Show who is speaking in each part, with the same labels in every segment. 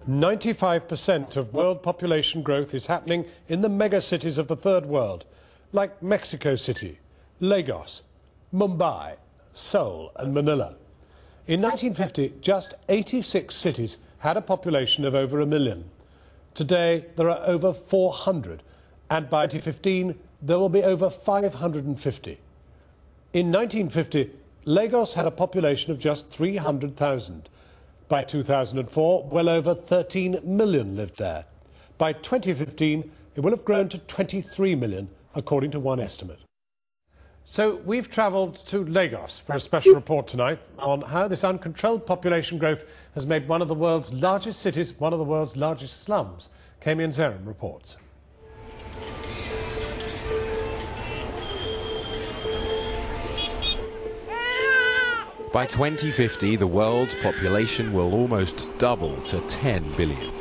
Speaker 1: 95% of world population growth is happening in the megacities of the Third World, like Mexico City, Lagos, Mumbai, Seoul and Manila. In 1950, just 86 cities had a population of over 1 million. Today, there are over 400, and by 2015, there will be over 550. In 1950, Lagos had a population of just 300,000. By 2004, well over 13 million lived there. By 2015, it will have grown to 23 million, according to one estimate. So we've travelled to Lagos for a special report tonight on how this uncontrolled population growth has made one of the world's largest cities one of the world's largest slums. Kamian Zerin reports.
Speaker 2: By 2050, the world's population will almost double to 10 billion.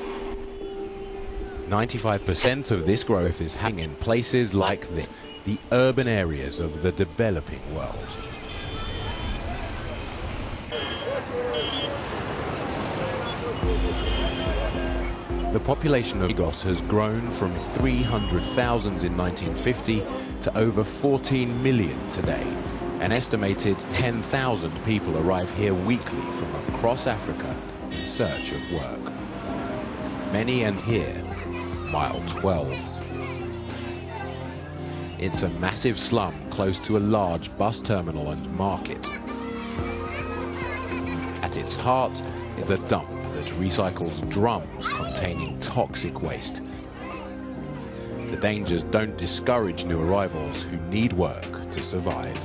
Speaker 2: 95% of this growth is happening in places like this, the urban areas of the developing world. The population of Lagos has grown from 300,000 in 1950 to over 14 million today. An estimated 10,000 people arrive here weekly from across Africa in search of work. Many end here, mile 12. It's a massive slum close to a large bus terminal and market. At its heart is a dump that recycles drums containing toxic waste. The dangers don't discourage new arrivals who need work to survive.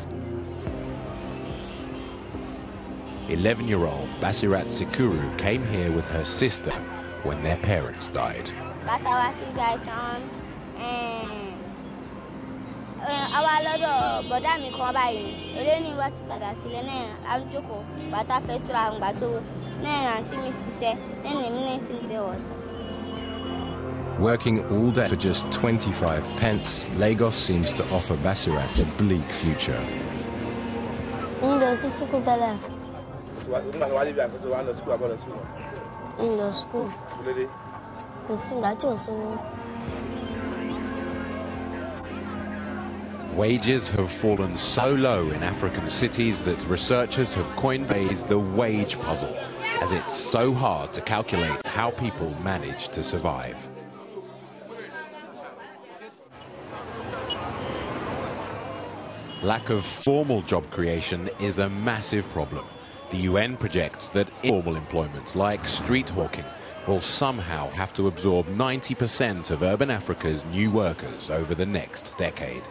Speaker 2: 11-year-old Basirat Sikuru came here with her sister when their parents died. Working all day for just 25 pence, Lagos seems to offer Basirat a bleak future. Wages have fallen so low in African cities that researchers have coined the wage puzzle, as it's so hard to calculate how people manage to survive. Lack of formal job creation is a massive problem. The UN projects that informal employment, like street hawking, will somehow have to absorb 90% of urban Africa's new workers over the next decade.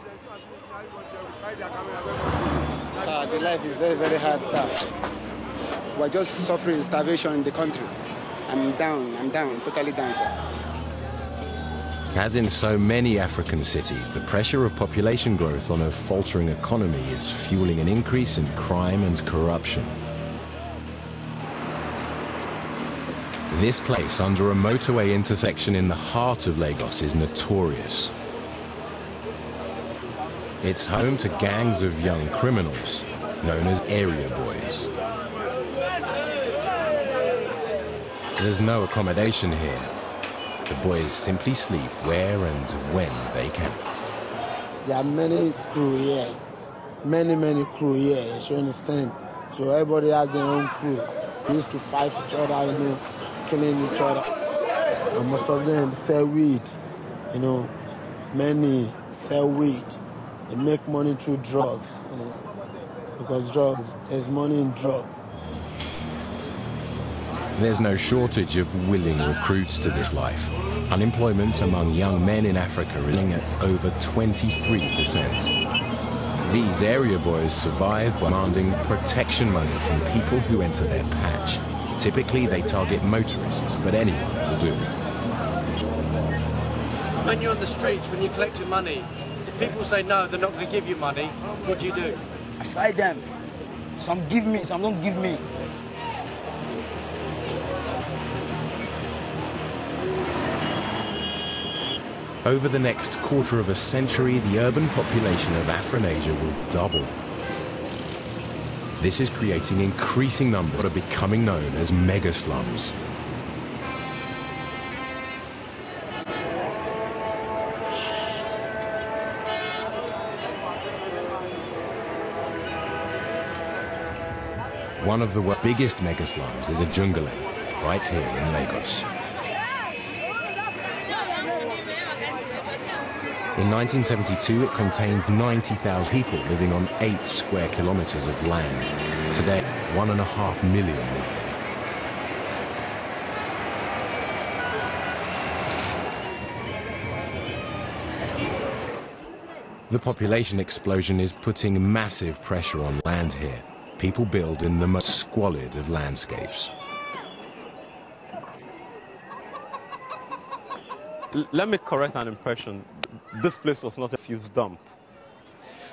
Speaker 3: Sir, the life is very, very hard, sir. We're just suffering starvation in the country. I'm down, totally down, sir.
Speaker 2: As in so many African cities, the pressure of population growth on a faltering economy is fueling an increase in crime and corruption. This place under a motorway intersection in the heart of Lagos is notorious. It's home to gangs of young criminals known as area boys. There's no accommodation here. The boys simply sleep where and when they can.
Speaker 3: There are many crew here. Many crew here, you understand? So everybody has their own crew. We used to fight each other, you know, killing each other. And most of them sell weed, you know. Many sell weed. They make money through drugs, you know. Because drugs, there's money in drugs.
Speaker 2: There's no shortage of willing recruits to this life. Unemployment among young men in Africa is at over 23%. These area boys survive by demanding protection money from people who enter their patch. Typically, they target motorists, but anyone will do.
Speaker 4: When you're on the streets, when you're collecting money, if people say no, they're not going to give you money, what do?
Speaker 5: I fight them. Some give me, some don't give me.
Speaker 2: Over the next quarter of a century, the urban population of Afranasia will double. This is creating increasing numbers that are becoming known as mega slums. One of the biggest mega slums is a jungle right here in Lagos. In 1972, it contained 90,000 people living on 8 square kilometers of land. Today, 1.5 million live here. The population explosion is putting massive pressure on land here. People build in the most squalid of landscapes.
Speaker 6: Let me correct an impression. This place was not a fuse dump.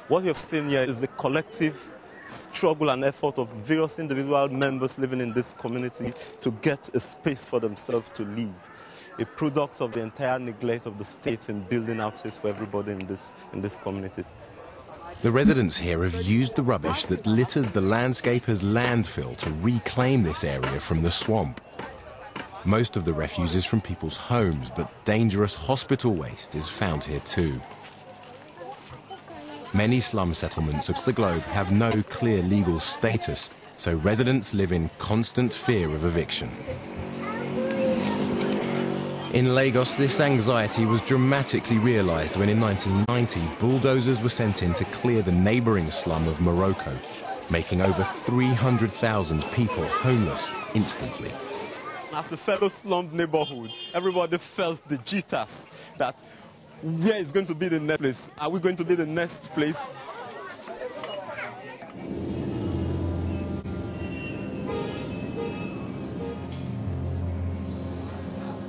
Speaker 6: What we have seen here is the collective struggle and effort of various individual members living in this community to get a space for themselves to live. A product of the entire neglect of the state in building houses for everybody in this community.
Speaker 2: The residents here have used the rubbish that litters the landscape as landfill to reclaim this area from the swamp. Most of the refuse is from people's homes, but dangerous hospital waste is found here too. Many slum settlements across the globe have no clear legal status, so residents live in constant fear of eviction. In Lagos, this anxiety was dramatically realized when in 1990, bulldozers were sent in to clear the neighboring slum of Morocco, making over 300,000 people homeless instantly.
Speaker 6: As a fellow slum neighborhood, everybody felt the jitters that where is going to be the next place? Are we going to be the next place?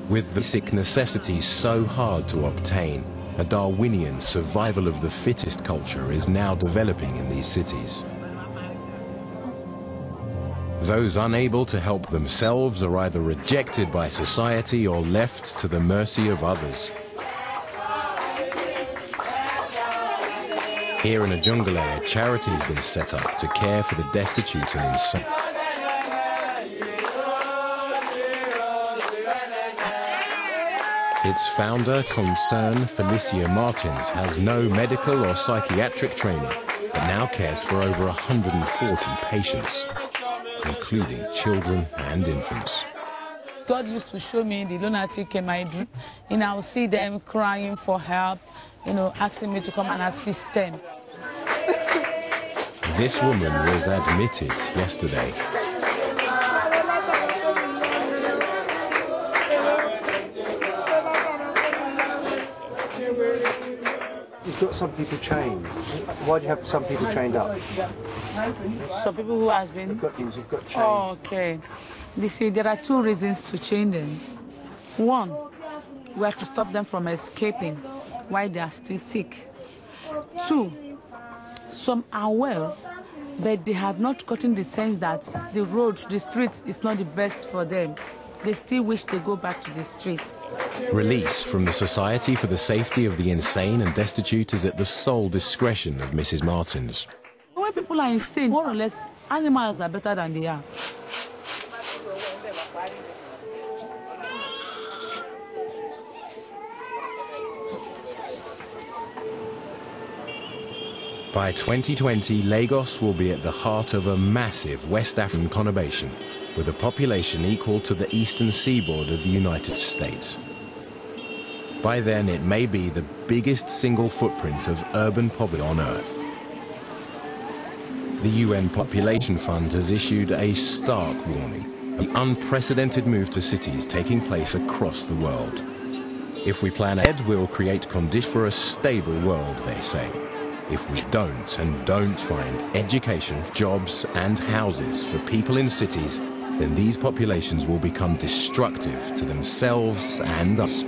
Speaker 2: With the basic necessities so hard to obtain, a Darwinian survival of the fittest culture is now developing in these cities. Those unable to help themselves are either rejected by society or left to the mercy of others. Here in a jungle area, charity has been set up to care for the destitute and insane. Its founder, Concern Felicia Martins, has no medical or psychiatric training, but now cares for over 140 patients, including children and infants.
Speaker 7: God used to show me the lunatic in my dream, and I would see them crying for help, asking me to come and assist them.
Speaker 2: This woman was admitted yesterday.
Speaker 8: You've got some people chained. Why do you have some people chained up?
Speaker 7: Some people who has been...
Speaker 8: You've got chains.
Speaker 7: Oh, okay. You see, there are 2 reasons to chain them. One, we have to stop them from escaping while they are still sick. 2, some are well, but they have not gotten the sense that the road, the street is not the best for them. They still wish to go back to the street.
Speaker 2: Release from the Society for the Safety of the Insane and Destitute is at the sole discretion of Mrs. Martins.
Speaker 7: When people are insane, more or less, animals are better than they are.
Speaker 2: By 2020, Lagos will be at the heart of a massive West African conurbation, with a population equal to the eastern seaboard of the United States. By then, it may be the biggest single footprint of urban poverty on Earth. The UN Population Fund has issued a stark warning, the unprecedented move to cities taking place across the world. If we plan ahead, we'll create conditions for a stable world, they say. If we don't find education, jobs and houses for people in cities, then these populations will become destructive to themselves and us.